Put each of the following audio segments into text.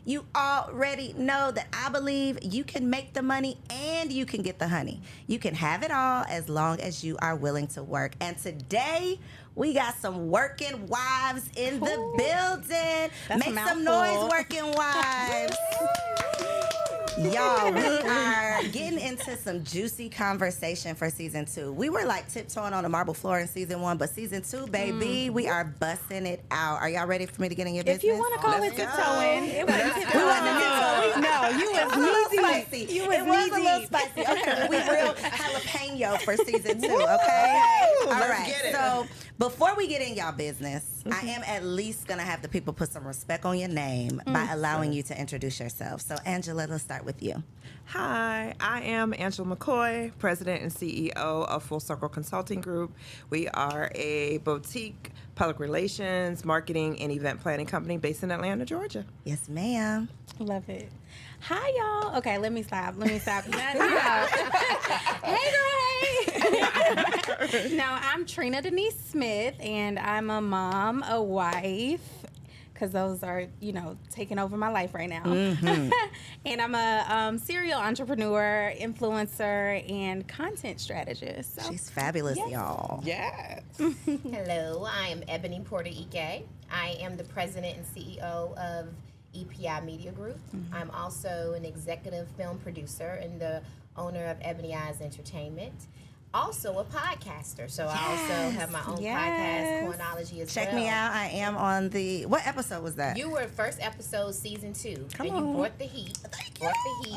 you already know that I believe you can make the money and you can get the honey. You can have it all as long as you are willing to work. And today, we got some working wives in the building. Make some noise, working wives. Y'all, we are getting into some juicy conversation for season 2. We were like tiptoeing on the marble floor in season 1, but season 2, baby, we are busting it out. Are y'all ready for me to get in your business? If you want to call it tiptoeing, it wasn't tiptoeing. No, you was spicy. It was a little spicy. Okay, we real jalapeno for season 2. Okay, all right. So before we get in y'all business, I am at least gonna have the people put some respect on your name by allowing you to introduce yourself. So Angela, let's start with you. Hi, I am Angela McCoy, President and CEO of Full Circle Consulting Group. We are a boutique public relations, marketing, and event planning company based in Atlanta, Georgia. Yes, ma'am. Love it. Hi, y'all. Okay, let me stop. Hey, girl, hey. Now, I'm Trina Denise Smith, and I'm a mom, a wife, because those are, taking over my life right now. Mm-hmm. And I'm a serial entrepreneur, influencer, and content strategist. So, she's fabulous, y'all. Yes. Hello, I am Ebony Porter Ike. I am the president and CEO of EPI Media Group. Mm-hmm. I'm also an executive film producer and the owner of Ebony Eyes Entertainment. Also a podcaster, so I also have my own podcast, Cornology, as well. Check me out. I am on the... What episode was that? You were first episode, season 2. Come and on. You brought the heat.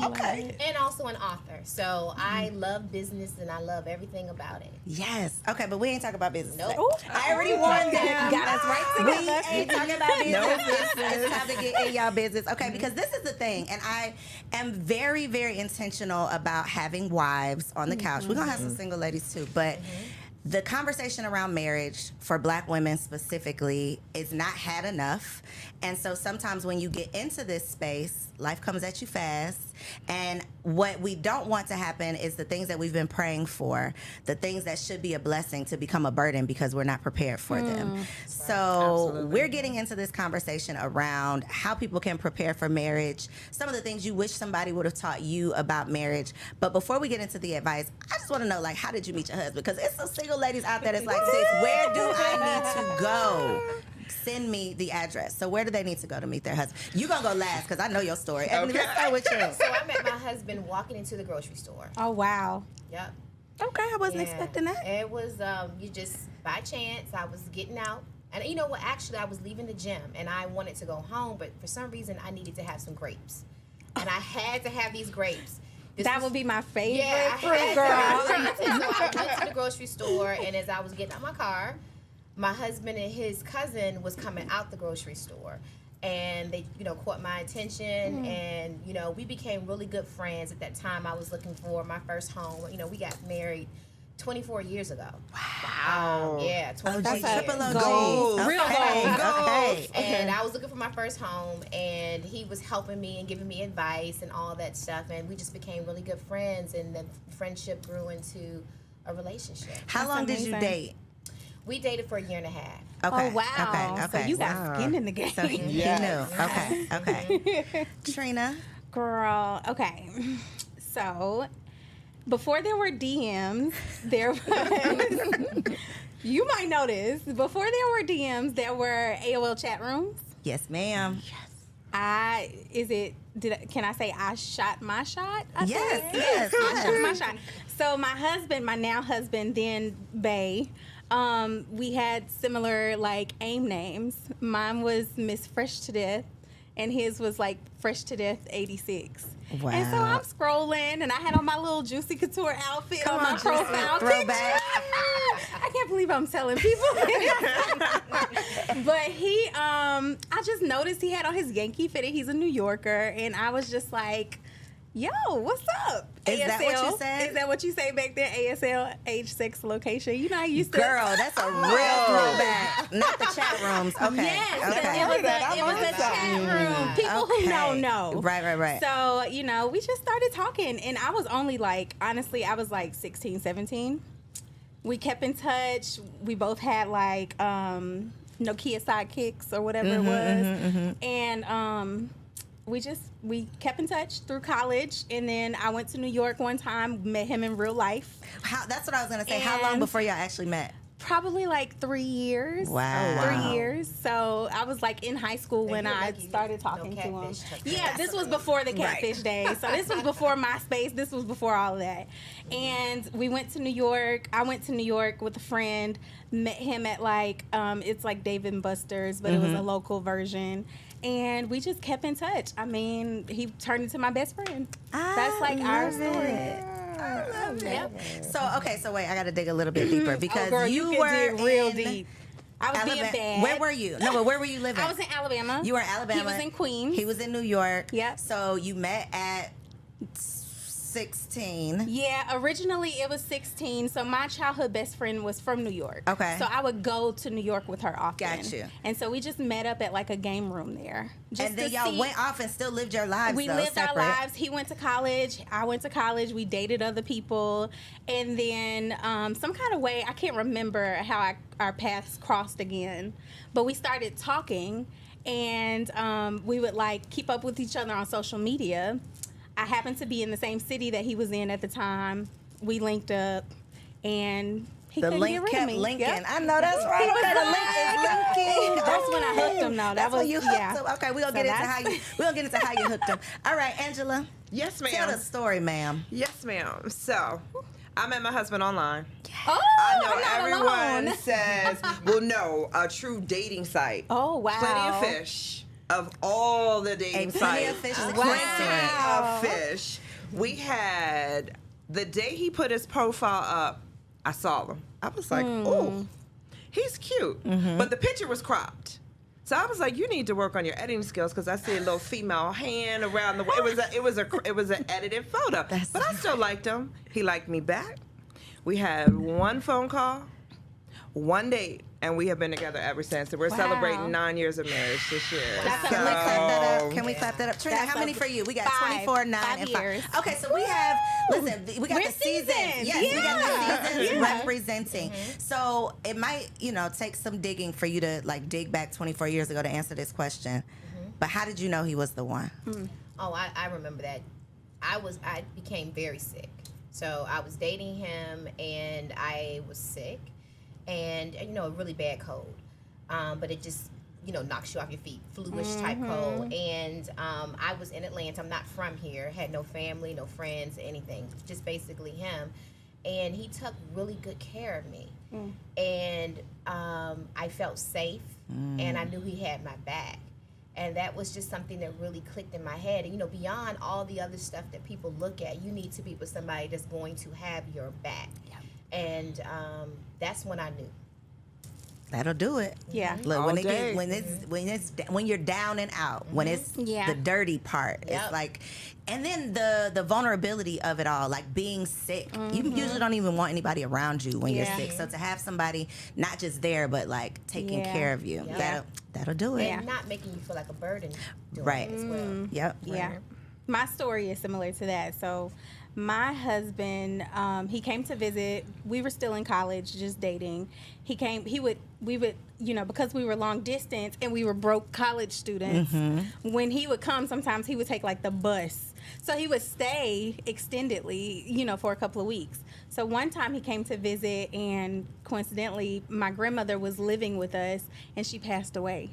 Okay. And also an author. So I love business and I love everything about it. Yes. Okay, but we ain't talking about business. Nope. Today. I already won them. Got us right together. We ain't talking about business. It's time to get in y'all business. Okay, because this is the thing, and I am very, very intentional about having wives on the couch. We're going to have some single ladies too, but the conversation around marriage for Black women specifically is not had enough. And so sometimes when you get into this space, life comes at you fast. And what we don't want to happen is the things that we've been praying for, the things that should be a blessing to become a burden because we're not prepared for them. So we're getting into this conversation around how people can prepare for marriage, some of the things you wish somebody would have taught you about marriage. But before we get into the advice, I just want to know, like, how did you meet your husband? Because it's some single ladies out there that's like, sis, where do I need to go? Send me the address. So where do they need to go to meet their husband? You gonna go last because I know your story. Ebony, let's start with you. So I met my husband walking into the grocery store. Oh, wow. Yep. Okay, I wasn't expecting that. It was, you just, by chance, I was getting out. And you know what? Actually, I was leaving the gym and I wanted to go home, but for some reason, I needed to have some grapes. And I had to have these grapes. That would be my favorite fruit, girl. So I went to the grocery store, and as I was getting out my car, my husband and his cousin was coming out the grocery store, and they, caught my attention, and, we became really good friends. At that time, I was looking for my first home. We got married 24 years ago. Wow. Yeah, 24 years. Goals. Real goals. Okay. And I was looking for my first home, and he was helping me and giving me advice and all that stuff, and we just became really good friends, and the friendship grew into a relationship. How long did you date? We dated for 1.5 years. Okay. Oh, wow. Okay. So you got skin in the game. So he knew. Okay. Trina. Girl, okay. So before there were DMs, there was, you might know this, before there were DMs, there were AOL chat rooms. Yes, ma'am. Can I say I shot my shot? Yes. I shot my shot. So my husband, my now husband, then Bay, we had similar AIM names. Mine was Miss Fresh to Death, and his was Fresh to Death 86. Wow. And so I'm scrolling, and I had on my little Juicy Couture outfit on my profile throwback. I can't believe I'm telling people. But he, I just noticed he had on his Yankee fitted. He's a New Yorker, and I was just like, yo, what's up? Is ASL, that what you said? Is that what you say back there? ASL, age, sex, location. You know how you used to. Girl, that's a real throwback. Not the chat rooms. Okay. Yes, Okay. it was a chat room. People who know. Right. So, we just started talking, and I was only honestly, I was 16, 17. We kept in touch. We both had Nokia sidekicks or whatever it was. And we kept in touch through college, and then I went to New York one time, met him in real life. That's what I was gonna say. How long before y'all actually met? Probably like 3 years. Wow. 3 years. So I was like in high school when I started talking to him. Yeah, this was before the catfish days. So this was before MySpace. This was before all of that. And we went to New York. I went to New York with a friend. Met him at like it's like Dave and Buster's, but it was a local version. And we just kept in touch. I mean, he turned into my best friend. That's like our story. I love it. Yep. So wait, I got to dig a little bit deeper because Girl, you can were dig real in deep. I was being bad. Where were you? No, but where were you living? I was in Alabama. You were in Alabama. He was in Queens. He was in New York. Yep. So you met at 16. Yeah, originally it was 16. So my childhood best friend was from New York. Okay. So I would go to New York with her often. Got you. And so we just met up at like a game room there. And then y'all went off and still lived your lives. We lived our lives. He went to college. I went to college. We dated other people. And then some kind of way, I can't remember how our paths crossed again. But we started talking. And we would like keep up with each other on social media. I happened to be in the same city that he was in at the time. We linked up, and he couldn't get rid of me. Linking. Yep. I know that's right. Okay, the link is linking. That's when I hooked him. Though That's when you hooked him. Okay, we're gonna get into how you hooked him. All right, Angela. Yes, ma'am. Tell the story, ma'am. Yes, ma'am. So, I met my husband online. Oh, I know I'm not everyone alone. says, well, no, a true dating site. Oh, wow. Plenty of fish. Of all the dating Plenty sites. of Fish is a Plenty of fish. We had, the day he put his profile up, I saw him. I was like, oh, he's cute. But the picture was cropped. So I was like, you need to work on your editing skills because I see a little female hand around the way. It was an edited photo. But I still liked him. He liked me back. We had one phone call, one date, and we have been together ever since. So we're celebrating 9 years of marriage this year. Can we clap that up? Trina, how many for you? We got 24, 9, and 5. years. Okay, so we have, we got We're the seasons. seasoned. Yes, we got the seasons Yeah. representing. So it might, take some digging for you to like dig back 24 years ago to answer this question. But how did you know he was the one? Oh, I remember that. I became very sick. So I was dating him, and I was sick. And a really bad cold, but it just knocks you off your feet, flu-ish type cold. And I was in Atlanta. I'm not from here. Had no family, no friends, anything. Just basically him. And he took really good care of me. And I felt safe, and I knew he had my back. And that was just something that really clicked in my head. And beyond all the other stuff that people look at, you need to be with somebody that's going to have your back. And that's when I knew. That'll do it. Yeah. Look, when you're down and out, when it's the dirty part, it's like, and then the vulnerability of it all, like being sick. You usually don't even want anybody around you when you're sick. So to have somebody not just there, but like taking care of you, that'll do it. And not making you feel like a burden. Right. As well. Yep. Yeah. My story is similar to that. So my husband, he came to visit. We were still in college, just dating. We would, because we were long distance and we were broke college students, when he would come, sometimes he would take like the bus. So he would stay extendedly, for a couple of weeks. So one time he came to visit, and coincidentally, my grandmother was living with us, and she passed away.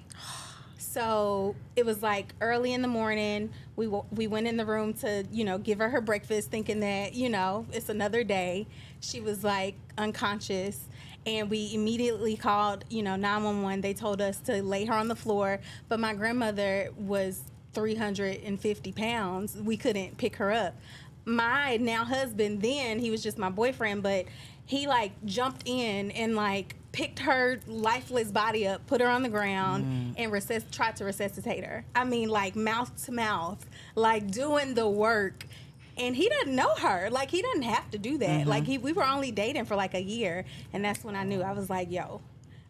So it was like early in the morning. We went in the room to, give her breakfast, thinking that, it's another day. She was like unconscious. And we immediately called, 911. They told us to lay her on the floor. But my grandmother was 350 pounds. We couldn't pick her up. My now husband, then, he was just my boyfriend, but he like jumped in and like picked her lifeless body up, put her on the ground, and tried to resuscitate her. I mean, like mouth to mouth, like doing the work. And he didn't know her. Like, he didn't have to do that. Like, we were only dating for like a year. And that's when I knew. I was like, yo,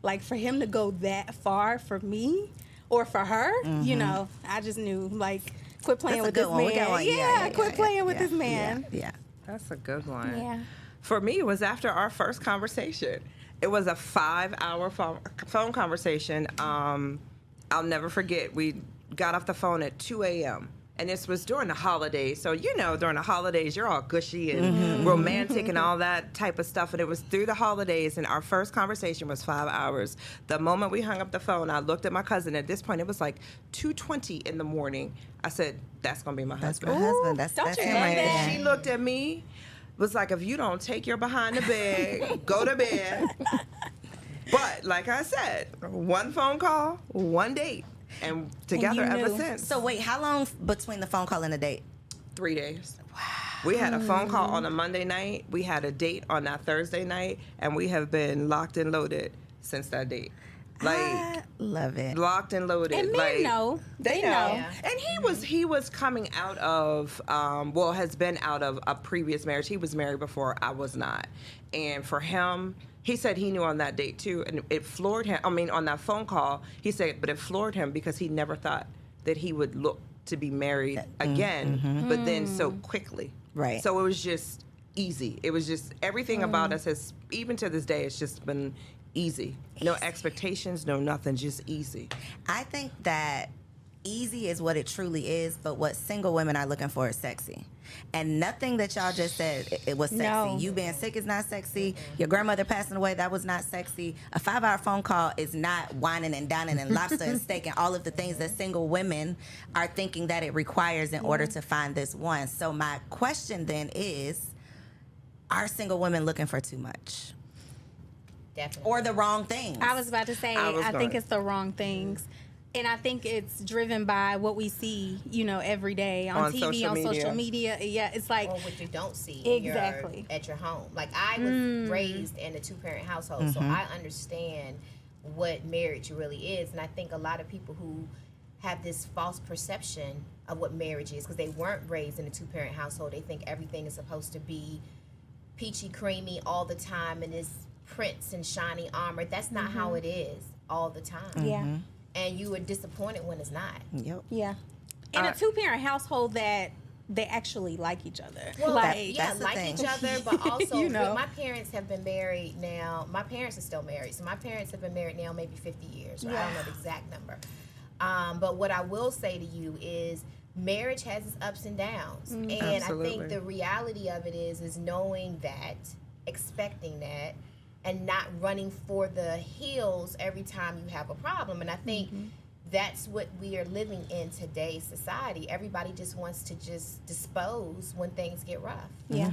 like for him to go that far for me or for her, I just knew, like, quit playing with this man. Quit playing with this man. Yeah. That's a good one. Yeah. For me, it was after our first conversation. It was a 5-hour phone conversation. I'll never forget. We got off the phone at 2 a.m. And this was during the holidays. So, during the holidays, you're all gushy and romantic and all that type of stuff. And it was through the holidays, and our first conversation was 5 hours. The moment we hung up the phone, I looked at my cousin. At this point, it was like 2:20 in the morning. I said, that's going to be my husband. My husband. That's don't you him love right that? there. She looked at me, was like, if you don't take your behind the bed, go to bed. But, like I said, one phone call, one date. And together And you ever knew. since. So wait, how long between the phone call and the date? 3 days. Wow. We had a phone call on a Monday night. We had a date on that Thursday night, and we have been locked and loaded since that date. I love it. Locked and loaded. And men know. They know. Yeah. And he was coming out of has been out of a previous marriage. He was married before, I was not. And for him, he said he knew on that date too, and it floored him. I mean, on that phone call, he said, but it floored him because he never thought that he would look to be married again, but then so quickly. Right. So it was just easy. It was just everything about us has, even to this day, it's just been easy. No expectations, no nothing, just easy. I think that easy is what it truly is, but what single women are looking for is sexy. And nothing that y'all just said, it was sexy. No. You being sick is not sexy. Your grandmother passing away, that was not sexy. A 5-hour phone call is not whining and dining and lobster and steak and all of the things that single women are thinking that it requires in order to find this one. So my question then is, are single women looking for too much? Definitely. Or the wrong things? I was about to say, I think it's the wrong things. And I think it's driven by what we see, every day on TV, social on media. social media. Yeah, it's like, or what you don't see Exactly. at your home. Like, I was raised in a 2-parent household, so I understand what marriage really is. And I think a lot of people who have this false perception of what marriage is, because they weren't raised in a 2-parent household, they think everything is supposed to be peachy creamy all the time and this prince and shiny armor. That's not how it is all the time. yeah, And you are disappointed when it's not. Yep. yeah. In a 2-parent household that they actually like each other. Well, like, that's the like thing. each other, but also know. my parents have been married now. My parents are still married, so my parents have been married now maybe 50 years. Right? I don't know the exact number. But what I will say to you is, marriage has its ups and downs, and Absolutely. I think the reality of it is knowing that, expecting that, and not running for the hills every time you have a problem. And I think that's what we are living in today's society. Everybody just wants to just dispose when things get rough. yeah,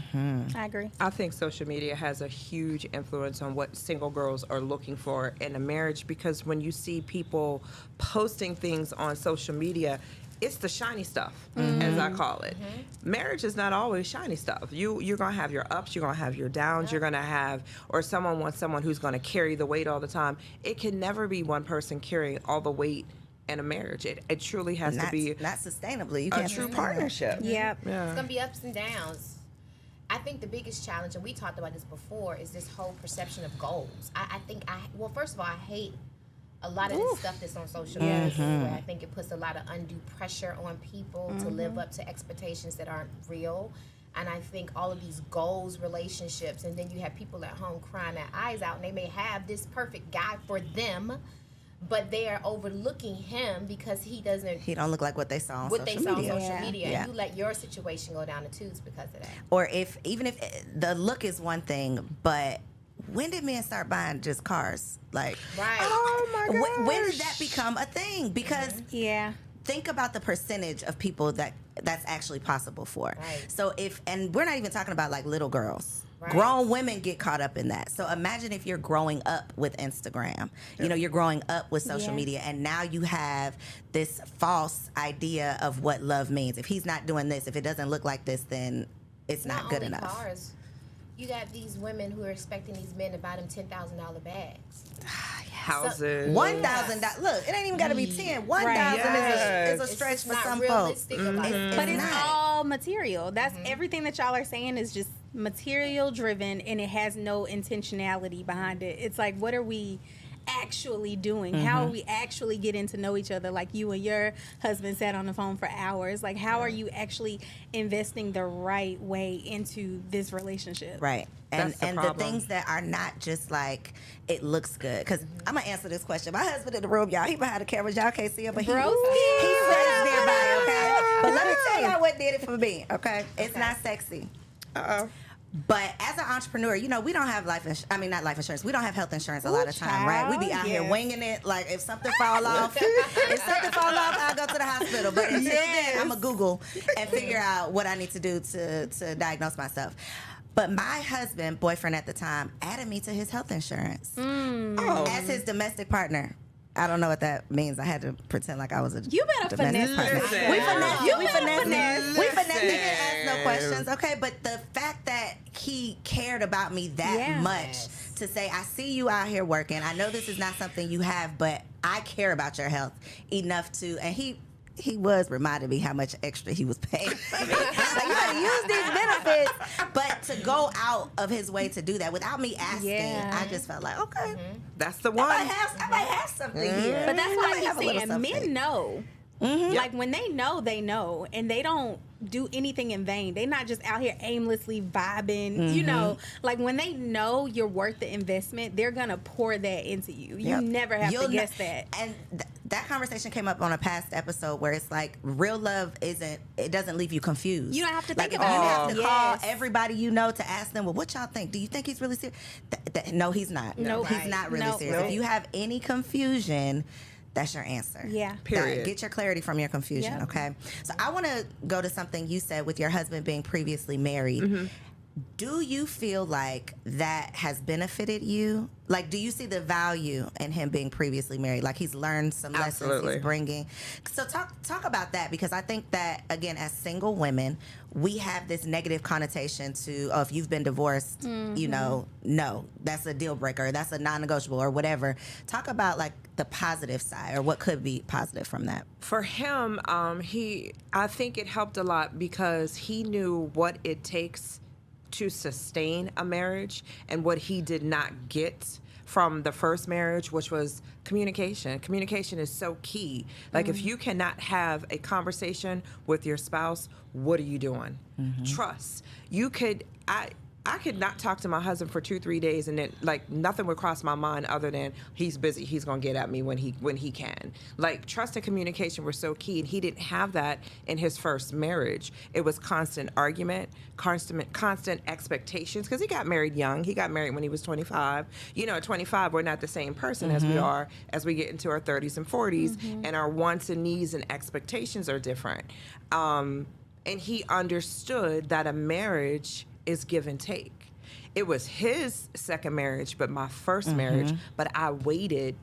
I agree. I think social media has a huge influence on what single girls are looking for in a marriage, because when you see people posting things on social media, it's the shiny stuff, as I call it. Marriage is not always shiny stuff. You're going to have your ups, you're going to have your downs, you're going to have, or someone wants someone who's going to carry the weight all the time. It can never be one person carrying all the weight in a marriage. It truly has to be not sustainably. You a can't true sustain it. partnership. Yep. It's going to be ups and downs. I think the biggest challenge, and we talked about this before, is this whole perception of goals. I think, well, first of all, I hate a lot of this stuff that's on social media, where I think it puts a lot of undue pressure on people to live up to expectations that aren't real. And I think all of these goals, relationships, and then you have people at home crying their eyes out, and they may have this perfect guy for them, but they are overlooking him because he don't look like what they saw on what they social saw media. on social media, Yeah. and you let your situation go down the tubes because of that. Or even if the look is one thing, but when did men start buying just cars? Like, Right. Oh my gosh. when did that become a thing? Because Yeah. think about the percentage of people that's actually possible for. Right. So and we're not even talking about like little girls. Right. Grown women get caught up in that. So imagine if you're growing up with Instagram, you're growing up with social Yeah. media, and now you have this false idea of what love means. If he's not doing this, if it doesn't look like this, then it's not good only enough. Cars. You got these women who are expecting these men to buy them $10,000 bags. Houses. $1,000. Look, it ain't even got to be 10. 1,000 is a It's stretch for not some folks. realistic about it. But it's not. all material. That's everything that y'all are saying is just material driven, and it has no intentionality behind it. It's like, what are we actually doing? How are we actually getting to know each other? Like you and your husband sat on the phone for hours. Like, how are you actually investing the right way into this relationship? Right. And That's the and the problem. things that are not just like it looks good. Because I'm gonna answer this question. My husband in the room, y'all. He behind the cameras. Y'all can't see him, but he Broski. sits nearby. Okay. But let me tell y'all what did it for me. Okay. It's not sexy. Uh-oh. But as an entrepreneur, you know, we don't have not life insurance. We don't have health insurance a lot of time, right? We be out here Yes. winging it. Like if something fall off, I'll go to the hospital. But until then, I'm gonna Google and figure out what I need to do to diagnose myself. But my husband, boyfriend at the time, added me to his health insurance as his domestic partner. I don't know what that means. I had to pretend like I was a You better domestic finesse partner. Listen. We finesse. You We better finesse. finesse. We finesse. He didn't Listen. ask no questions. Okay, but the fact that he cared about me that Yeah. much to say, I see you out here working. I know this is not something you have, but I care about your health enough to. And he was reminding me how much extra he was paying for me. Like, you gotta use these benefits. But to go out of his way to do that without me asking, Yeah. I just felt like, okay, That's the I one. might have something here. But that's I why might have a he's little saying something. men know. Like when they know, and they don't do anything in vain. They not just out here aimlessly vibing. You know, like when they know you're worth the investment, they're gonna pour that into you. You Yep. never have You'll to guess ne- that. And that conversation came up on a past episode where it's like real love doesn't leave you confused. You don't have to like think if about you it. have to Yes. call everybody you know to ask them, well, what y'all think? Do you think he's really serious? No, he's not. Nope. He's not really Nope. serious. Nope. If you have any confusion, that's your answer. Yeah. Period. Get your clarity from your confusion, Yep. okay? So I want to go to something you said with your husband being previously married. Do you feel like that has benefited you? Like, do you see the value in him being previously married? Like, he's learned some lessons Absolutely. he's bringing. So talk about that, because I think that, again, as single women, we have this negative connotation to, oh, if you've been divorced, you know, no, that's a deal breaker. That's a non-negotiable or whatever. Talk about, like, the positive side or what could be positive from that. For him, I think it helped a lot because he knew what it takes to sustain a marriage and what he did not get from the first marriage, which was communication. Communication is so key. Like if you cannot have a conversation with your spouse, what are you doing? Trust. I could not talk to my husband for 2-3 days and then like nothing would cross my mind other than he's busy. He's gonna get at me when he can. Like trust and communication were so key, and he didn't have that in his first marriage. It was constant argument, constant expectations, because he got married young. He got married when he was 25. You know, at 25, we're not the same person as we are as we get into our 30s and 40s, and our wants and needs and expectations are different. And he understood that a marriage is give and take. It was his second marriage, but my first marriage, but I waited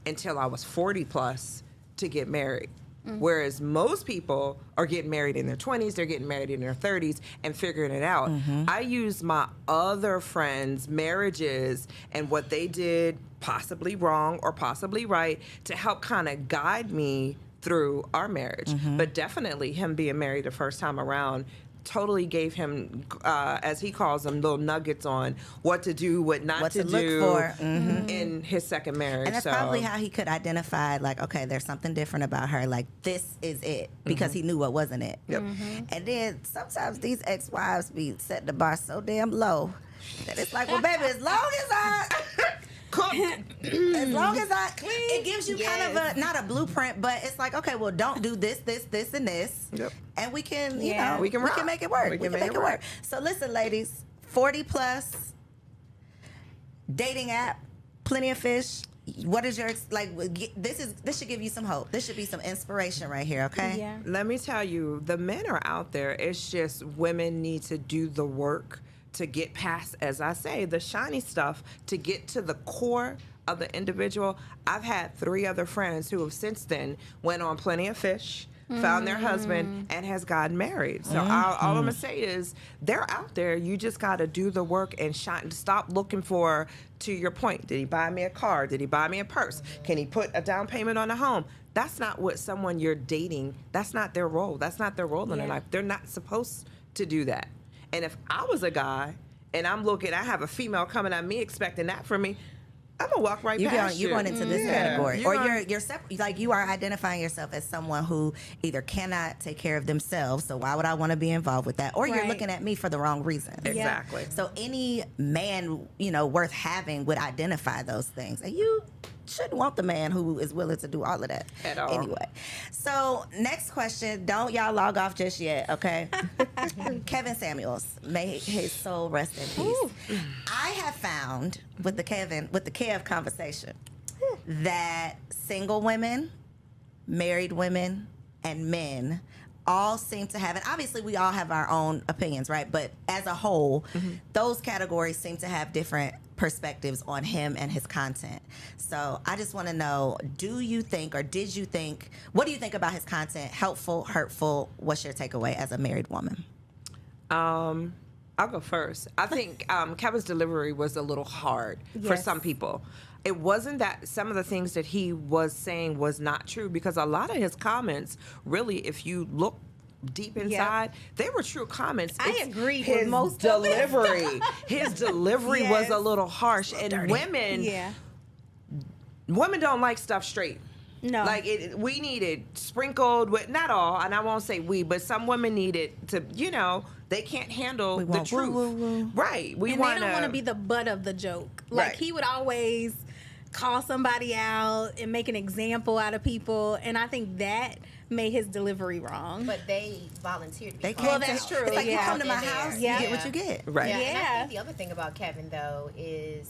until I was 40 plus to get married. Whereas most people are getting married in their 20s, they're getting married in their 30s and figuring it out. I used my other friends' marriages and what they did, possibly wrong or possibly right, to help kind of guide me through our marriage. But definitely him being married the first time around totally gave him, as he calls them, little nuggets on what to do, what not to look do for. in his second marriage. And that's So, probably how he could identify, like, okay, there's something different about her. Like, this is it, because he knew what wasn't it. Yep. And then sometimes these ex-wives be setting the bar so damn low that it's like, well, baby, as long as I it gives you kind of a, not a blueprint, but it's like, okay, well, don't do this, and this, and we can, you know, we can make it work. We We can make it work. So listen, ladies, 40 plus, dating app, Plenty of Fish. What is your, like, this should give you some hope. This should be some inspiration right here, okay? Yeah. let me tell you, the men are out there. It's just women need to do the work to get past, as I say, the shiny stuff, to get to the core of the individual. I've had 3 other friends who have since then went on Plenty of Fish, found their husband, and has gotten married. So all I'm gonna say is they're out there. You just gotta do the work and stop looking for, to your point, did he buy me a car? Did he buy me a purse? Can he put a down payment on a home? That's not what someone you're dating, that's not their role. That's not their role in their life. They're not supposed to do that. And if I was a guy and I have a female coming at me expecting that from me, I'm gonna walk right past you. You're going into this category, You're or gonna- you're like you are identifying yourself as someone who either cannot take care of themselves. So why would I want to be involved with that? Or you're Right. looking at me for the wrong reason. Exactly. So any man, worth having would identify those things, and you shouldn't want the man who is willing to do all of that At all. anyway. So next question, don't y'all log off just yet, okay? Kevin Samuels, may his soul rest in peace. Ooh. I have found with the Kev conversation that single women, married women, and men all seem to have, and obviously we all have our own opinions, right? But as a whole, those categories seem to have different perspectives on him and his content. So I just want to know, do you think, or did you think, what do you think about his content? Helpful, hurtful? What's your takeaway as a married woman? I'll go first. I think Kevin's delivery was a little hard for Yes. some people. It wasn't that some of the things that he was saying was not true, because a lot of his comments, really, if you look deep inside, they were true comments. I It's agreed with his most of it. delivery. His delivery was Yes. a little harsh, and women don't like stuff straight. No. Like we need it sprinkled with, not all, and I won't say we, but some women need it to, they can't handle We the want truth. woo, woo, woo. Right. We And want they don't want to be the butt of the joke. Like Right. he would always call somebody out and make an example out of people, and I think that made his delivery wrong. But they volunteered to be They called can't. Well, that's out. true. It's like you Yeah. come to my In there. house, Yeah. you get what you get. Right. Yeah, and I Yeah. think the other thing about Kevin though is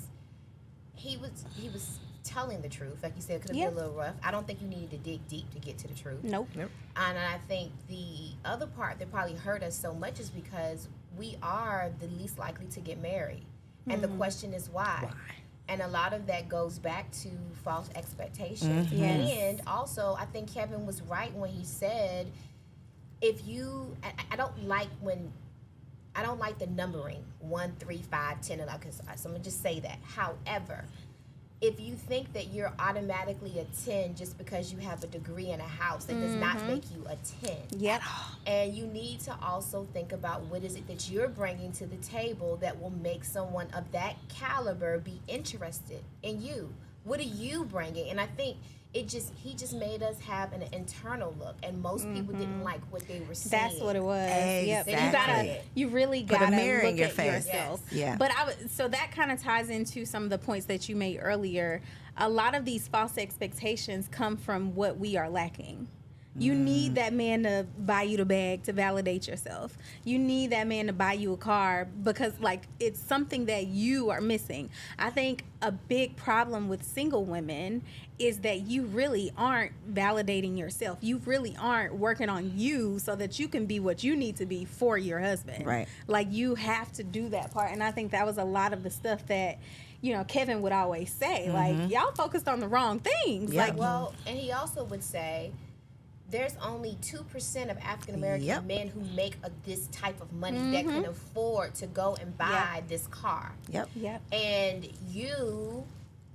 he was telling the truth. Like you said, it could have Yeah. been a little rough. I don't think you needed to dig deep to get to the truth. Nope. And I think the other part that probably hurt us so much is because we are the least likely to get married. And the question is why? And a lot of that goes back to false expectations. Yes. And also, I think Kevin was right when he said, if you, I don't like the numbering 1, 3, 5, 10, 11. So I'm gonna just say that. However, if you think that you're automatically a 10 just because you have a degree in a house, that does not make you a 10. Yep. And you need to also think about what is it that you're bringing to the table that will make someone of that caliber be interested in you. What are you bringing? And I think he just made us have an internal look, and most people didn't like what they were seeing. That's what it was. Yep. Exactly. You really Put a gotta mirror look in your at face. yourself. Yes. Yeah. But so that kind of ties into some of the points that you made earlier. A lot of these false expectations come from what we are lacking. You need that man to buy you the bag to validate yourself. You need that man to buy you a car because, like, it's something that you are missing. I think a big problem with single women is that you really aren't validating yourself. You really aren't working on you so that you can be what you need to be for your husband. Right. Like, you have to do that part. And I think that was a lot of the stuff that, Kevin would always say. Like, y'all focused on the wrong things. Yeah. Like, Well, and he also would say, there's only 2% of African American men who make this type of money that can afford to go and buy this car. Yep. yep. And you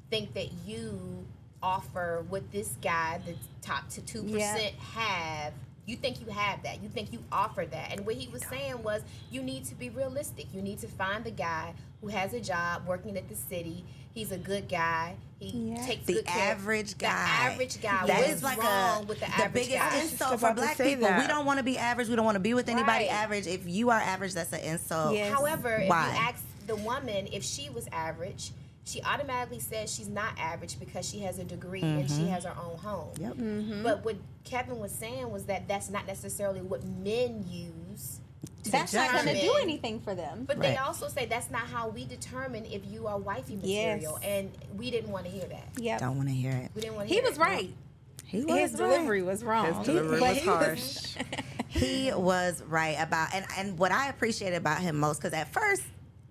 think that you offer what this guy, the top to 2% have. You think you have that. You think you offer that. And what he was saying was, you need to be realistic. You need to find the guy who has a job working at the city. He's a good guy. He takes The good care. average guy. The average guy. That What is is like wrong with the the average biggest guy? insult Just for about to black say people. that. We don't want to be average. We don't want to be with anybody Right. average. If you are average, that's an insult. Yes. However, if Why? you ask the woman if she was average, she automatically says she's not average because she has a degree and she has her own home. Yep. But what Kevin was saying was that that's not necessarily what men use. That's not going to do determine- anything for them. But they Right. also say that's not how we determine if you are wifey Yes. material. And we didn't want to hear that. Yep. Don't want to hear it. We didn't want to He hear was it. right. He His delivery was wrong. His delivery But was he harsh. He was right about, and what I appreciated about him most, because at first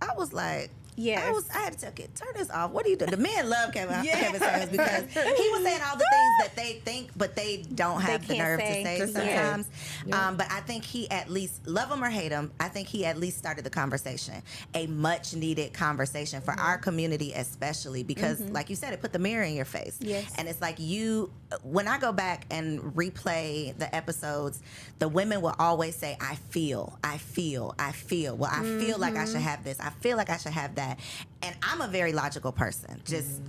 I was like, Yes. I had to tell kid, turn this off. What are you doing? The men love Kevin Samuels because he was saying all the things that they think, but they don't have the can't nerve say. to say Yeah. sometimes. But I think he at least, love him or hate him, I think he at least started the conversation, a much needed conversation for our community especially, because like you said, it put the mirror in your face. Yes. And it's like when I go back and replay the episodes, the women will always say, I feel. Well, I feel like I should have this. I feel like I should have that. And I'm a very logical person. Just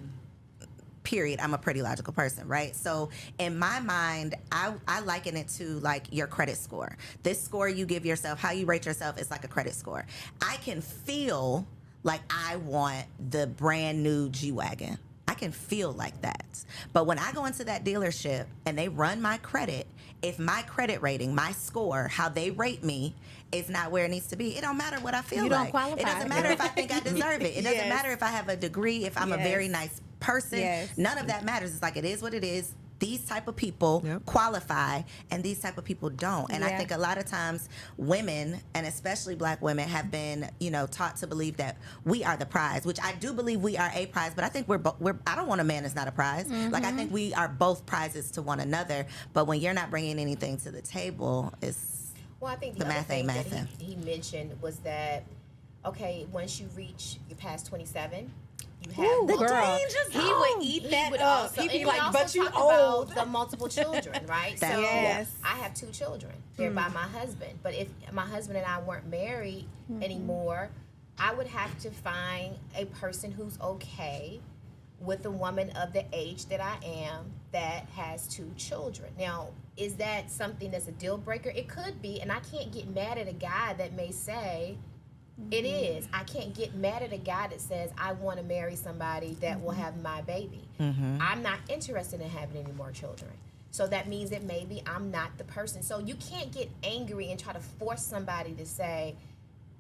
period, I'm a pretty logical person, right? So in my mind, I liken it to like your credit score. This score you give yourself, how you rate yourself, is like a credit score. I can feel like I want the brand new G-Wagon. I can feel like that. But when I go into that dealership and they run my credit, if my credit rating, my score, how they rate me is not where it needs to be, it don't matter what I feel You like. don't qualify. It doesn't matter if I think I deserve it. It doesn't Yes. matter if I have a degree, if I'm a very nice person. Yes. None of that matters. It's like, it is what it is. These type of people qualify, and these type of people don't. And I think a lot of times women, and especially black women, have been, taught to believe that we are the prize, which I do believe we are a prize, but I think we're I don't want a man that's not a prize. Like, I think we are both prizes to one another, but when you're not bringing anything to the table, it's Well, I think the the other math thing ain't that mathin'. he mentioned was that, okay, once you past 27, you have Ooh, multiple. girl. He would eat that would up. also- He'd be and like, also but you talked about old. the multiple children, right? That- So Yes. I have 2 children. They're by my husband. But if my husband and I weren't married anymore, I would have to find a person who's okay with a woman of the age that I am that has 2 children. Now, is that something that's a deal breaker? It could be, and I can't get mad at a guy that may say, it is. I can't get mad at a guy that says, I want to marry somebody that will have my baby. I'm not interested in having any more children. So that means that maybe I'm not the person. So you can't get angry and try to force somebody to say,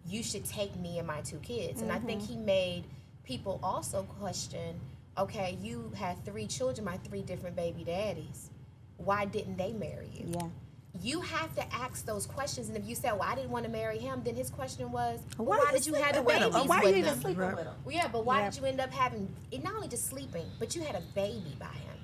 you should take me and my 2 kids. And I think he made people also question, okay, you had 3 children, my 3 different baby daddies. Why didn't they marry you? Yeah. You have to ask those questions. And if you say, well, I didn't want to marry him, then his question was, well, Why why you did you have the sleeping with him? babies Or why with you even them? sleeping with him? Well, yeah, but why Yep. did you end up having, not only just sleeping, but you had a baby by him.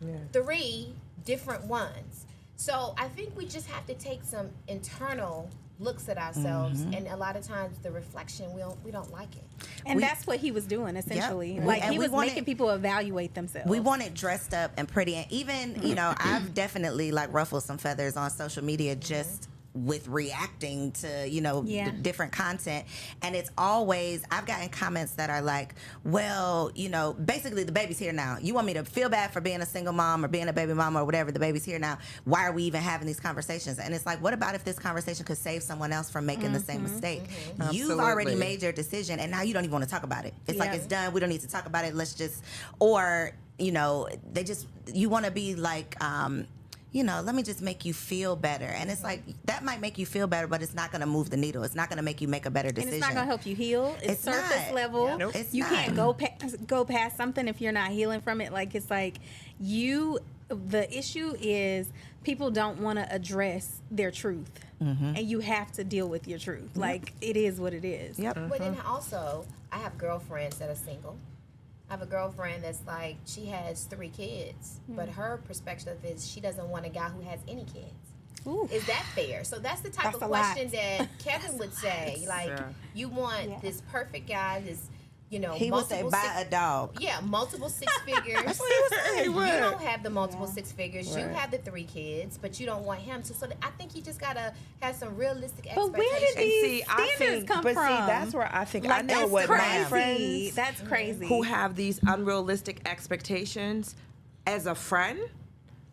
Yeah. 3 different ones. So I think we just have to take some internal looks at ourselves, and a lot of times the reflection, we don't like it. And that's what he was doing, essentially. Yep. Like, And he we was wanted- making people evaluate themselves. We want it dressed up and pretty, and even I've definitely like ruffled some feathers on social media just with reacting to different content, and it's always, I've gotten comments that are like, well, basically the baby's here now. You want me to feel bad for being a single mom or being a baby mom or whatever? The baby's here now. Why are we even having these conversations? And it's like, what about if this conversation could save someone else from making the same mistake? You've already Absolutely. made your decision, and now you don't even want to talk about it. It's like, Yeah. it's done. We don't need to talk about it. Let's just, or you want to be like, let me just make you feel better. And it's like, that might make you feel better, but it's not going to move the needle. It's not going to make you make a better decision. And it's not going to help you heal. It's It's surface not. level. Yeah. Nope. It's You not. can't go past something if you're not healing from it. Like, it's like the issue is people don't want to address their truth. And you have to deal with your truth. Like, it is what it is. Yep. But then also, I have girlfriends that are single. I have a girlfriend that's like, she has 3 kids, but her perspective is she doesn't want a guy who has any kids. Ooh. Is that fair? So that's the type That's of a lot. question that Kevin would say. Like, Yeah. you want this perfect guy, this, He would say, buy a dog. Yeah, multiple 6 figures. That's what he was saying. He You would. don't have the multiple 6 figures. You have the 3 kids, but you don't want him to. So I think you just gotta have some realistic But expectations. where did these See, I standards think, come but from? see, that's where I think I Like, know that's what crazy. my friends That's crazy. who have these unrealistic expectations as a friend,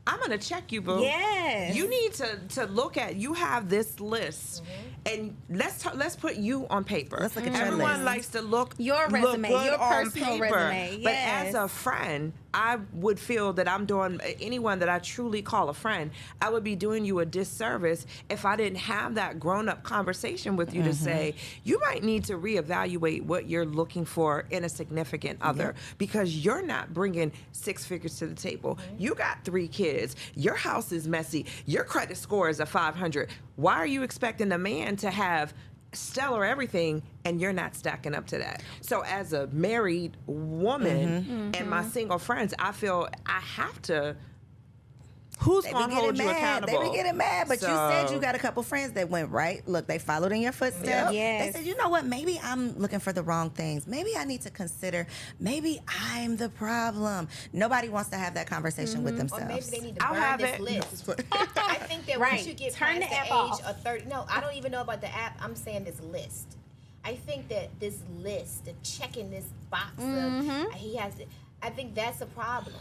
I'm gonna check you, boo. Yes. You need to look at. You have this list, and let's put you on paper. Let's look at your Everyone list. likes to look Your look resume, good your on personal paper. resume, But yes. as a friend, I would feel that I'm doing anyone that I truly call a friend. I would be doing you a disservice if I didn't have that grown-up conversation with you to say you might need to reevaluate what you're looking for in a significant other because you're not bringing 6 figures to the table. You got 3 kids. Your house is messy. Your credit score is a 500. Why are you expecting a man to have stellar everything and you're not stacking up to that? So as a married woman and my single friends, I feel I have to. Who's They going be to hold getting you mad. accountable? They be getting mad. But you So- said you got a couple friends that went right. Look, they followed in your footsteps. Yep. Yes. They said, you know what? Maybe I'm looking for the wrong things. Maybe I need to consider. Maybe I'm the problem. Nobody wants to have that conversation with Or themselves. maybe they need to I'll burn have this it. list. I think that Right. once you get Turn past the the app age off. of 30, no, I don't even know about the app. I'm saying this list. I think that this list of checking this box of he has I think that's a problem.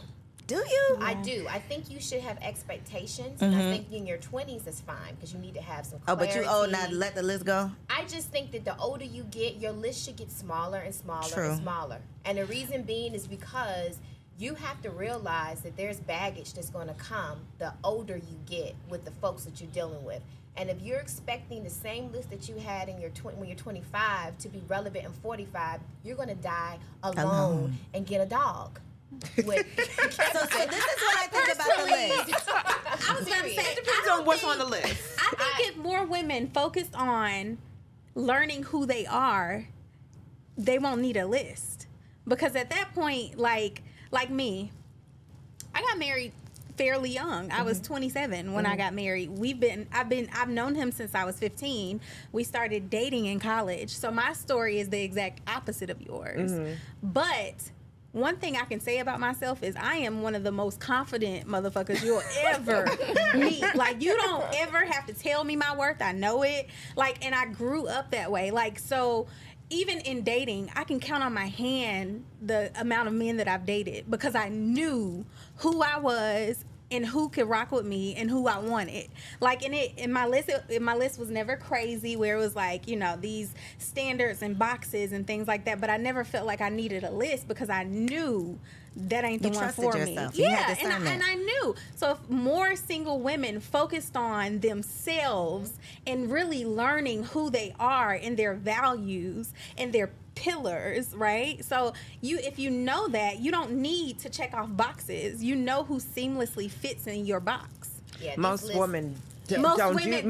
Do you? I do. I think you should have expectations, and I think in your 20s is fine because you need to have some clarity. Oh, but you old now. Let the list go. I just think that the older you get, your list should get smaller and smaller True. and smaller. And the reason being is because you have to realize that there's baggage that's going to come the older you get with the folks that you're dealing with. And if you're expecting the same list that you had in your when you're 25 to be relevant in 45, you're going to die alone and get a dog. So this is what I think about the list. I was going to say, It depends on what's on the list. I think if more women focused on learning who they are, they won't need a list. Because at that point, like me, I got married fairly young. I was 27 when I got married. I've known him since I was 15. We started dating in college. So my story is the exact opposite of yours. But one thing I can say about myself is I am one of the most confident motherfuckers you'll ever meet. Like, you don't ever have to tell me my worth. I know it. Like, and I grew up that way. Like, so even in dating, I can count on my hand the amount of men that I've dated because I knew who I was and who could rock with me and who I wanted. Like, in my list was never crazy where it was like, you know, these standards and boxes and things like that. But I never felt like I needed a list because I knew that ain't the one for me. Yeah, and I knew. So if more single women focused on themselves and really learning who they are and their values and their pillars, right? So if you know that, you don't need to check off boxes. You know who seamlessly fits in your box. Yeah, Most women Most don't women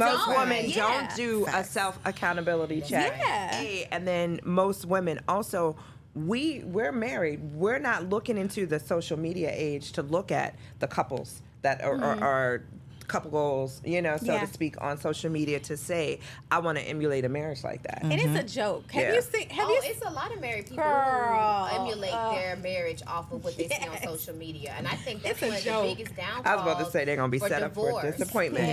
don't do a self accountability check. Yeah. And then most women also, we're married. We're not looking into the social media age to look at the couples that are couple goals, you know, so to speak, on social media to say, I want to emulate a marriage like that. And it's a joke. Have you seen? It's a lot of married people who emulate their marriage off of what they see on social media, and I think that's one of the biggest downfalls. I was about to say they're going to be set divorce. up for disappointment.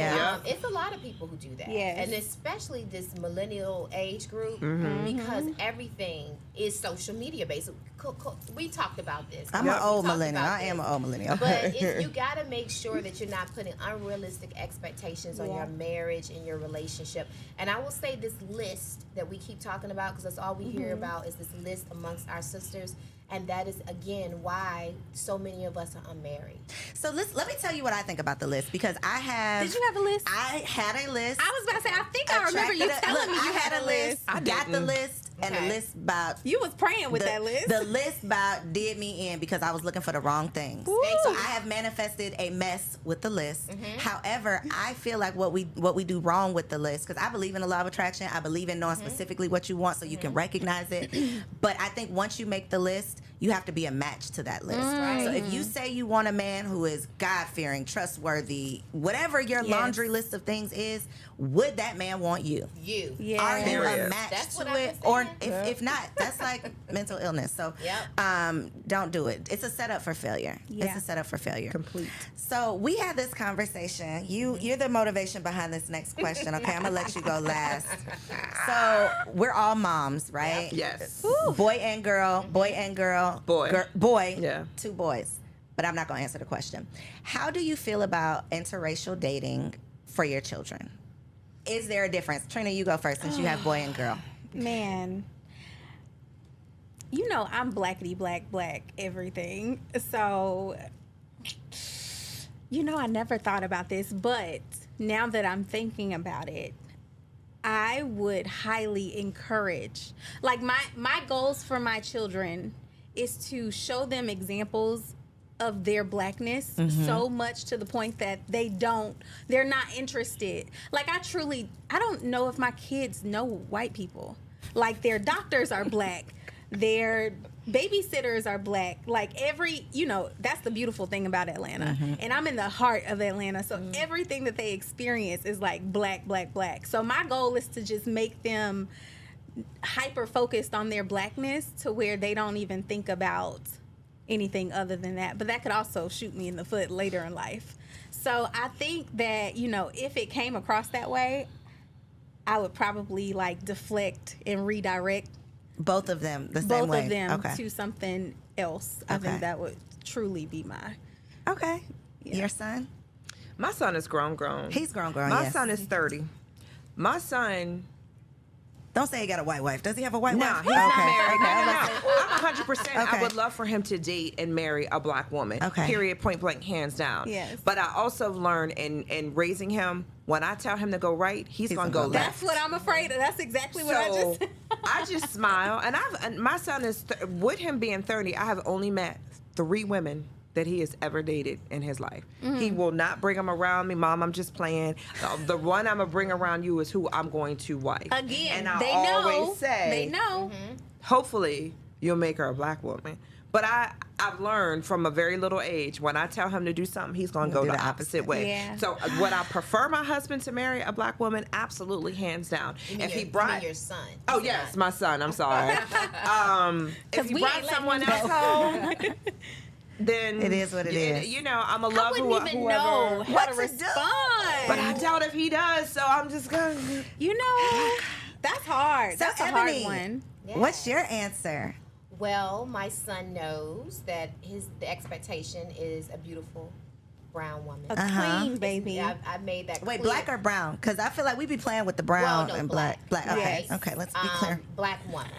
It's a lot of people who do that, and especially this millennial age group, because everything is social media based. We talked about this. I'm an old millennial. I am an old millennial. But you got to make sure that you're not putting unrealistic expectations on your marriage and your relationship. And I will say this list that we keep talking about, because that's all we hear about, is this list amongst our sisters. And that is, again, why so many of us are unmarried. So let me tell you what I think about the list, because I have... Did you have a list? I had a list. I was about to say, I think I remember you telling me you had a list. I got the list. And the list about... You was praying with that list. The list about did me in because I was looking for the wrong things. Ooh. So I have manifested a mess with the list. However, I feel like what we do wrong with the list, because I believe in the law of attraction. I believe in knowing specifically what you want so you can recognize it. But I think once you make the list, you have to be a match to that list. So if you say you want a man who is God-fearing, trustworthy, whatever your laundry list of things is, would that man want you? Yeah. Are you a match That's to what it? Or if not, that's like mental illness. So don't do it. It's a setup for failure. It's a setup for failure. Complete. So we had this conversation. You're the motivation behind this next question, okay? I'm going to let you go last. So we're all moms, right? Yes. Boy and girl, boy and girl. Boy. Yeah. 2 boys. But I'm not going to answer the question. How do you feel about interracial dating for your children? Is there a difference? Trina, you go first since you have boy and girl. Man, you know I'm blackity black everything. So, you know, I never thought about this, but now that I'm thinking about it, I would highly encourage, like my goals for my children is to show them examples of their blackness so much to the point that they're not interested. Like, I don't know if my kids know white people. Like, their doctors are black, their babysitters are black. Like, that's the beautiful thing about Atlanta. And I'm in the heart of Atlanta, so everything that they experience is like black. So my goal is to just make them hyper focused on their blackness to where they don't even think about anything other than that. But that could also shoot me in the foot later in life. So I think that, if it came across that way, I would probably like deflect and redirect both of them the same both way. of them Okay. to something else. I think that would truly be my. Okay. Your son? My son is grown. He's grown. My Yes. son is 30. My son. Don't say he got a white wife. Does he have a white No, wife? he's not married. Okay. No. I'm 100%. I Okay. would love for him to date and marry a black woman. Okay. Period, point blank, hands down. Yes. But I also learned in raising him, when I tell him to go right, he's going to go left. That's what I'm afraid of. That's exactly what I just. I just smile, and my son is with him being 30. I have only met 3 women that he has ever dated in his life. He will not bring them around me. Mom, I'm just playing. The one I'm going to bring around you is who I'm going to wife. Again, and I they always know. say, They know. hopefully you'll make her a black woman. But I've learned from a very little age, when I tell him to do something, he's going to go the opposite way. Yeah. So would I prefer my husband to marry a black woman? Absolutely, hands down. If he brought your son. Oh, yes, my son. I'm sorry. If he we brought ain't letting someone him else go. home, then It is what it is. You know, I'm a I love wouldn't even whoever. know how What to to do. respond. But I doubt if he does, so I'm just going to. You know, that's hard. So, That's a Ebony, hard one. What's your answer? Well, my son knows that the expectation is a beautiful brown woman. A queen, baby. I made that Wait, clear. black or brown? Because I feel like we be playing with the brown Well, no, and black. black. Okay, Yes. okay, let's be clear. Black woman.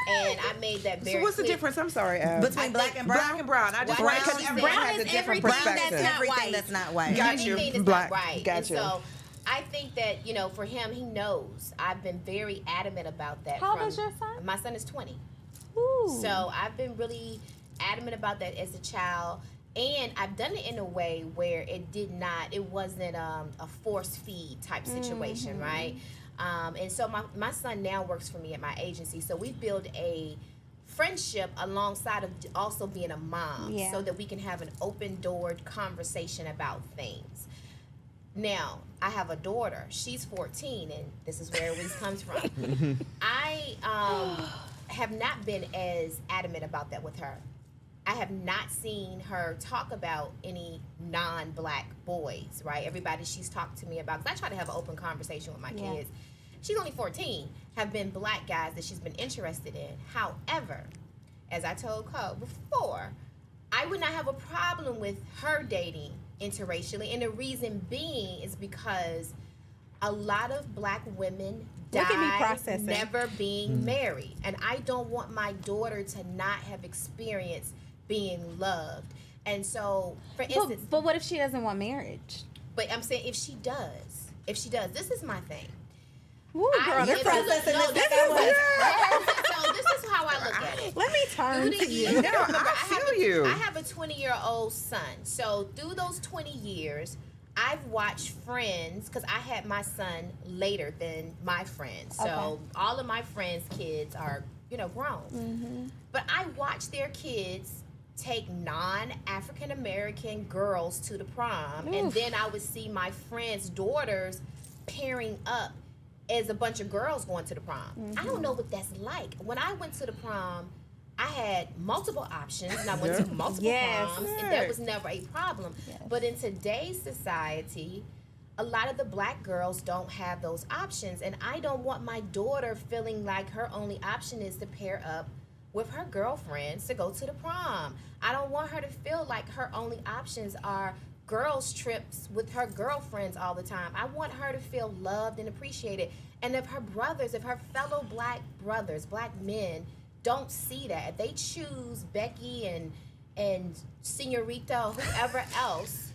And I made that very So what's the clear. difference? I'm sorry, Ab. Between black and brown? Black and brown. I just Brown right because is- everyone brown has a is different everything that's perspective. not Everything white. that's not white. Got you. Anything that's Black. not right. Got And you. so I think that, you know, for him, he knows. I've been very adamant about that. How old is your son? My son is 20. Ooh. So I've been really adamant about that as a child. And I've done it in a way where it wasn't a force feed type situation, right? And so my son now works for me at my agency. So we build a friendship alongside of also being a mom so that we can have an open-doored conversation about things. Now, I have a daughter. She's 14, and this is where it comes from. I have not been as adamant about that with her. I have not seen her talk about any non-black boys, right? Everybody she's talked to me about, because I try to have an open conversation with my kids. She's only 14, have been black guys that she's been interested in. However, as I told Cole before, I would not have a problem with her dating interracially. And the reason being is because a lot of black women Look at me die processing. never being married. And I don't want my daughter to not have experienced being loved. And so, for instance, But what if she doesn't want marriage? but I'm saying if she does, this is my thing. Ooh, girl, you're processing this. So this is how I look at it. Let me turn Through to the you. years, No, I feel you. I have a 20-year-old son. So through those 20 years, I've watched friends, because I had my son later than my friends. So Okay. all of my friends' kids are, grown. But I watched their kids take non-African American girls to the prom, and then I would see my friends' daughters pairing up as a bunch of girls going to the prom. I don't know what that's like. When I went to the prom, I had multiple options, and I went to multiple proms, and that was never a problem. But in today's society, a lot of the black girls don't have those options, and I don't want my daughter feeling like her only option is to pair up with her girlfriends to go to the prom. I don't want her to feel like her only options are girls trips with her girlfriends all the time. I want her to feel loved and appreciated. And if her fellow black brothers, black men, don't see that, if they choose Becky and Senorita or whoever else,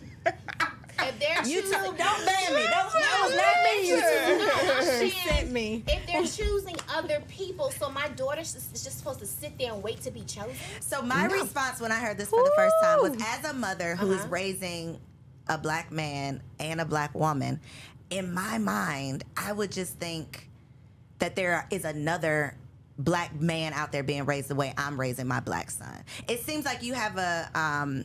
if they're choosing, YouTube, don't ban me. That was not me. She sent me. If they're choosing other people, so my daughter's just supposed to sit there and wait to be chosen? So my response when I heard this for the first time was, as a mother who is raising a black man and a black woman, in my mind, I would just think that there is another black man out there being raised the way I'm raising my black son. It seems like you have a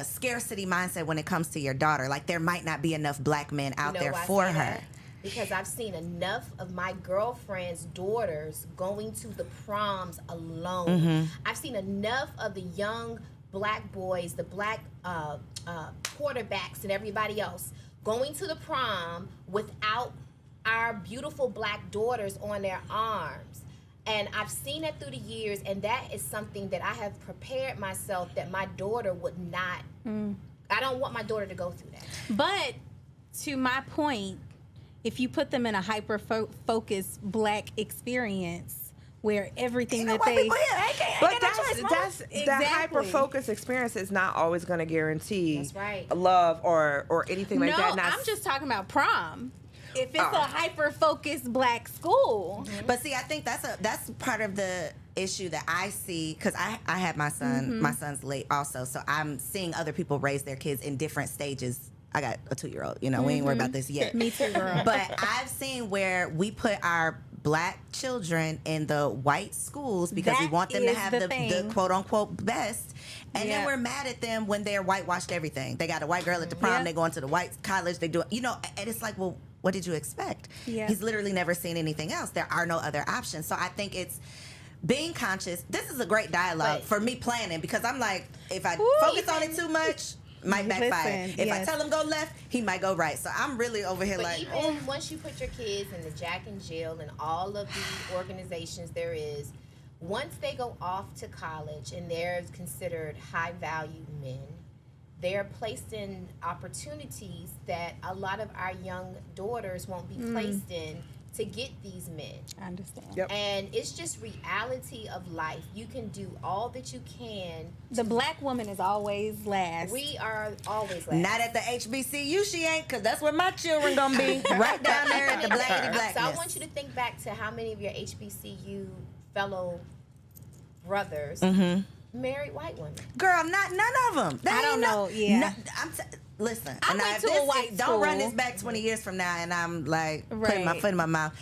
scarcity mindset when it comes to your daughter. Like there might not be enough black men out there why I for say her. that? Because I've seen enough of my girlfriend's daughters going to the proms alone. I've seen enough of the young black boys, the black quarterbacks and everybody else going to the prom without our beautiful black daughters on their arms. And I've seen it through the years, and that is something that I have prepared myself that my daughter would not. I don't want my daughter to go through that. But to my point, if you put them in a hyper-focused black experience where everything that they... But that's the Exactly. hyper-focused experience is not always going to guarantee That's right. love or anything like that. No, I'm just talking about prom. If it's a hyper-focused black school. But see, I think that's part of the issue that I see, because I had my son. My son's late also, so I'm seeing other people raise their kids in different stages. I got a 2-year-old. You know, we ain't worried about this yet. Me too, girl. But I've seen where we put our black children in the white schools because we That want them to is have the the thing. quote unquote best. And then Yeah. we're mad at them when they're whitewashed everything. They got a white girl at the prom, Yeah. they going to the white college, they do, you know, and it's like, well, what did you expect? Yeah. He's literally never seen anything else. There are no other options. So I think it's being conscious. This is a great dialogue But- for me planning, because I'm like, if I Ooh. focus on it too much, might backfire. Listen, If I yes. tell him go left, he might go right. So I'm really over here But like, even once you put your kids in the Jack and Jill and all of the organizations there is, once they go off to college and they're considered high value men, they're placed in opportunities that a lot of our young daughters won't be placed in to get these men. I understand. Yep. And it's just reality of life. You can do all that you can. The black woman is always last. We are always last. not at the HBCU, she ain't, because that's where my children gonna be. Right down there at the black and the So I blackness. want you to think back to how many of your HBCU fellow brothers married white women. Girl, not none of them. I don't know, yeah. Listen, I and went if to a this- white don't run school. this back 20 years from now, and I'm like putting my Right. foot in my mouth.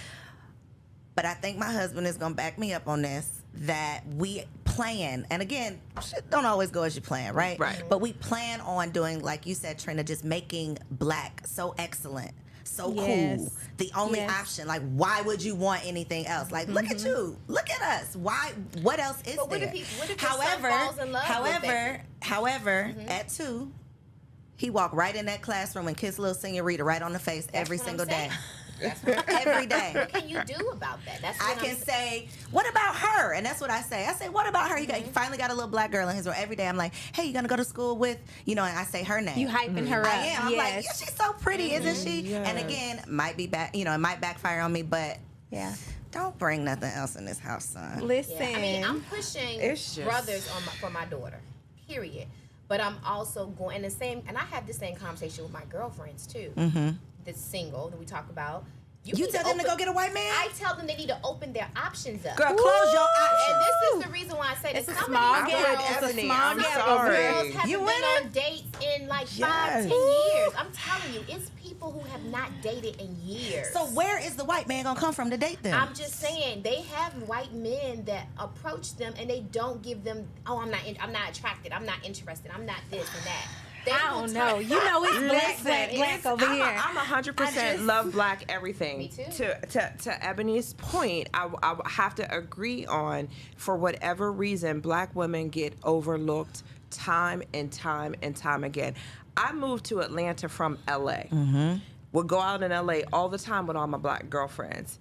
But I think my husband is gonna back me up on this. That we plan, and again, shit don't always go as you plan, right? Right. But we plan on doing, like you said, Trina, just making black so excellent, so Yes. cool, the only Yes. option. Like, why would you want anything else? Like, look at you, look at us. Why? What else is But what there? if your son falls in love with that? However, at 2, he walked right in that classroom and kissed little Senorita right on the face every what I'm single day. saying. That's what Every day. What can you do about that? That's what I I'm can saying. say, what about her? And that's what I say. I say, what about her? He finally got a little black girl in his room. Every day I'm like, hey, you gonna go to school with, and I say her name. You hyping her up. I am. I'm like, yes. yeah, she's so pretty, isn't she? Yes. And again, might be back, it might backfire on me, but Yeah. don't bring nothing else in this house, son. Listen. Yeah. I mean, I'm pushing It's just- brothers for my daughter, period. But I'm also going and I have the same conversation with my girlfriends too. That's single that we talk about. You need tell them to open- go get a white man? I tell them they need to open their options up. Girl, close your options. And this is the reason why I say It's this. a Some small of these gap. girls, It's a Ebony, small I'm gap sorry. over there. girls haven't You been winning? on dates in like 5, Yes. 10 years. I'm telling you, it's people who have not dated in years. So where is the white man gonna come from to date them? I'm just saying they have white men that approach them and they don't give them. Oh, I'm not attracted. I'm not interested. I'm not this and that. They I will don't turn- know. You know it's black, Listen, black, black it's- over here. I'm 100% love black everything. Me too. To Ebony's point, I have to agree on, for whatever reason, black women get overlooked time and time and time again. I moved to Atlanta from LA. Would go out in LA all the time with all my black girlfriends.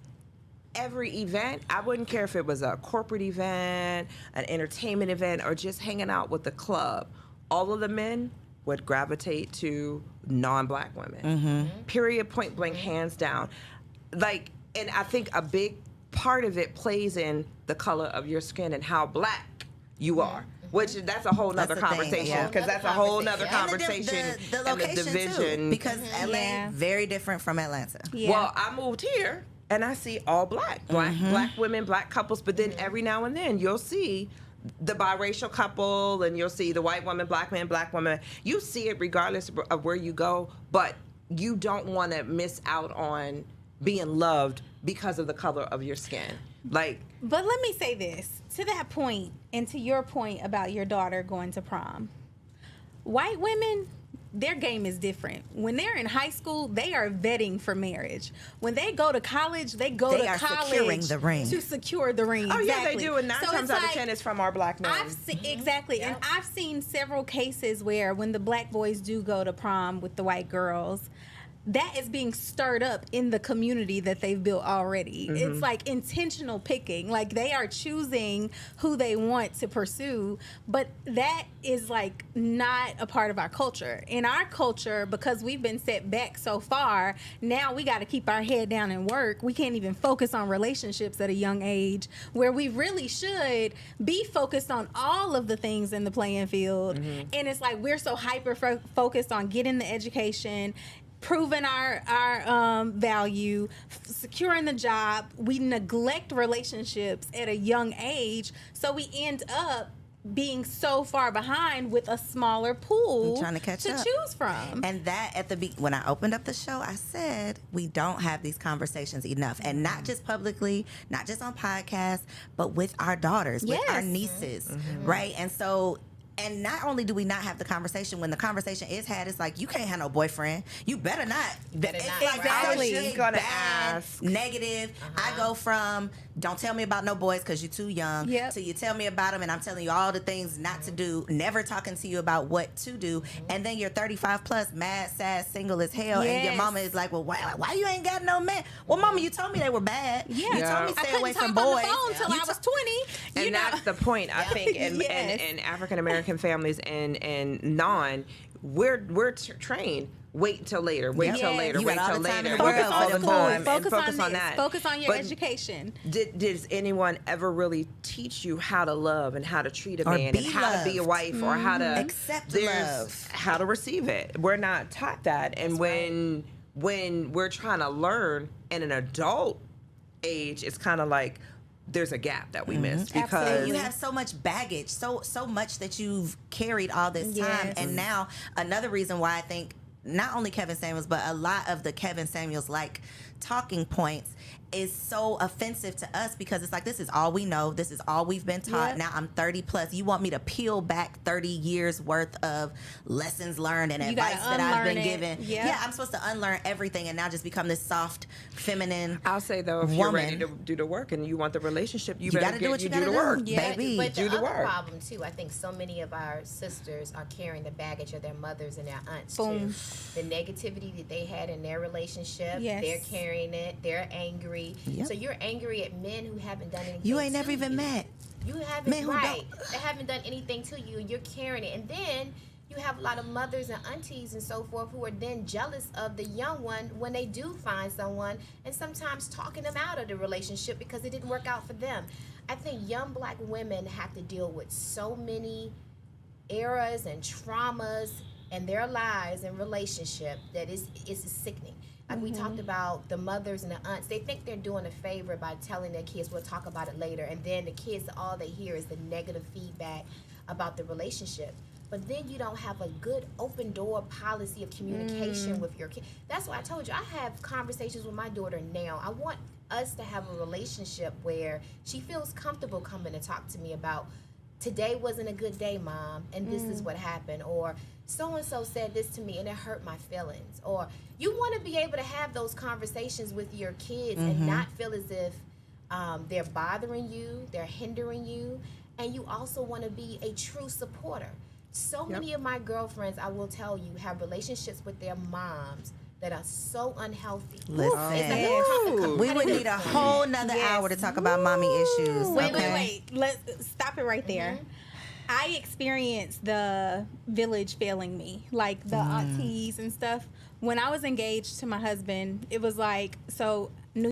Every event, I wouldn't care if it was a corporate event, an entertainment event, or just hanging out with the club. All of the men would gravitate to non-black women. Period, point blank, hands down. Like, and I think a big part of it plays in the color of your skin and how black you are. Which that's a whole nother That's the thing, conversation, yeah. because that's a whole nother And And the conversation. the and the location division. too, because LA Yeah. very different from Atlanta. Yeah. Well, I moved here and I see all black black women, black couples, but then every now and then you'll see the biracial couple and you'll see the white woman, black man, black woman. You see it regardless of where you go, but you don't want to miss out on being loved because of the color of your skin. Like, But let me say this, to that point, and to your point about your daughter going to prom. White women, their game is different. When they're in high school, they are vetting for marriage. When they go to college, they go They to are college securing the ring. to secure the ring. oh yeah, they Exactly. do, and 9 So times it's out of like, 10 it's from our black men. I've seen exactly, and Yep. I've seen several cases where when the black boys do go to prom with the white girls, that is being stirred up in the community that they've built already. It's like intentional picking. Like they are choosing who they want to pursue, but that is like not a part of our culture. In our culture, because we've been set back so far, now we got to keep our head down and work. We can't even focus on relationships at a young age, where we really should be focused on all of the things in the playing field. And it's like we're so hyper focused on getting the education, proving our value, securing the job. We neglect relationships at a young age, so we end up being so far behind with a smaller pool trying to catch up. choose from. And that when I opened up the show, I said we don't have these conversations enough, and not just publicly, not just on podcasts, but with our daughters, with our nieces, right? And so. And not only do we not have the conversation, when the conversation is had, it's like, you can't have no boyfriend. You better not. Better It's not. like Exactly. so I was just gonna bad, ask. negative. I go from don't tell me about no boys because you're too young, Yep. to you tell me about them and I'm telling you all the things not to do, never talking to you about what to do. And then you're 35 plus, mad, sad, single as hell. And your Yes. mama is like, well, why you ain't got no man? Well, mama, you told me they were bad. Yeah. You told me I stay couldn't away talk from on boys. the phone till You I was to- 20. And you know? that's the point, I think, in Yes. African American families and non, we're trained. Wait till later. Wait Yep. till Yes. later. You Wait got all till the time in later. the world Focus for all them the boys. time and Focus focus on on this. that. Focus on your But education. Does anyone ever really teach you how to love and how to treat a Or man be and how to be a loved. wife or how to Accept there's love. how to receive it? We're not taught that, and when we're trying to learn in an adult age, it's kind of like there's a gap that we miss because Absolutely. You have so much baggage, so much that you've carried all this time. Yes. And now another reason why I think not only Kevin Samuels, but a lot of the Kevin Samuels like talking points is so offensive to us, because it's like, this is all we know, this is all we've been taught. Yep. Now I'm 30 plus, you want me to peel back 30 years worth of lessons learned and You advice gotta that I've unlearn been it. given. Yep. Yeah, I'm supposed to unlearn everything and now just become this soft, feminine I'll say though, if you're ready woman. to do the work and you want the relationship, you gotta better do what you do gotta the do. work. Yeah. Baby. But the Do the other work. problem too, I think so many of our sisters are carrying the baggage of their mothers and their aunts Boom. too. The negativity that they had in their relationship, Yes. they're carrying it. They're angry. Yep. So you're angry at men who haven't done anything. You ain't to never even you. met. You haven't, Men who right? They haven't done anything to you, and you're carrying it. And then you have a lot of mothers and aunties and so forth who are then jealous of the young one when they do find someone, and sometimes talking them out of the relationship because it didn't work out for them. I think young black women have to deal with so many eras and traumas in their lives and relationship that is sickening. Like we talked about the mothers and the aunts, they think they're doing a favor by telling their kids, we'll talk about it later, and then the kids, all they hear is the negative feedback about the relationship. But then you don't have a good open door policy of communication with your kid. That's why I told you, I have conversations with my daughter now. I want us to have a relationship where she feels comfortable coming to talk to me about, today wasn't a good day, Mom, and this is what happened, or so-and-so said this to me and it hurt my feelings. Or you want to be able to have those conversations with your kids and not feel as if they're bothering you, they're hindering you, and you also want to be a true supporter. So many of my girlfriends, I will tell you, have relationships with their moms that are so unhealthy. Listen. It's like a We would need a whole nother Yes. hour to talk about mommy issues. Wait, okay? wait. Let's stop it right there. I experienced the village failing me, like the aunties and stuff. When I was engaged to my husband, it was like, so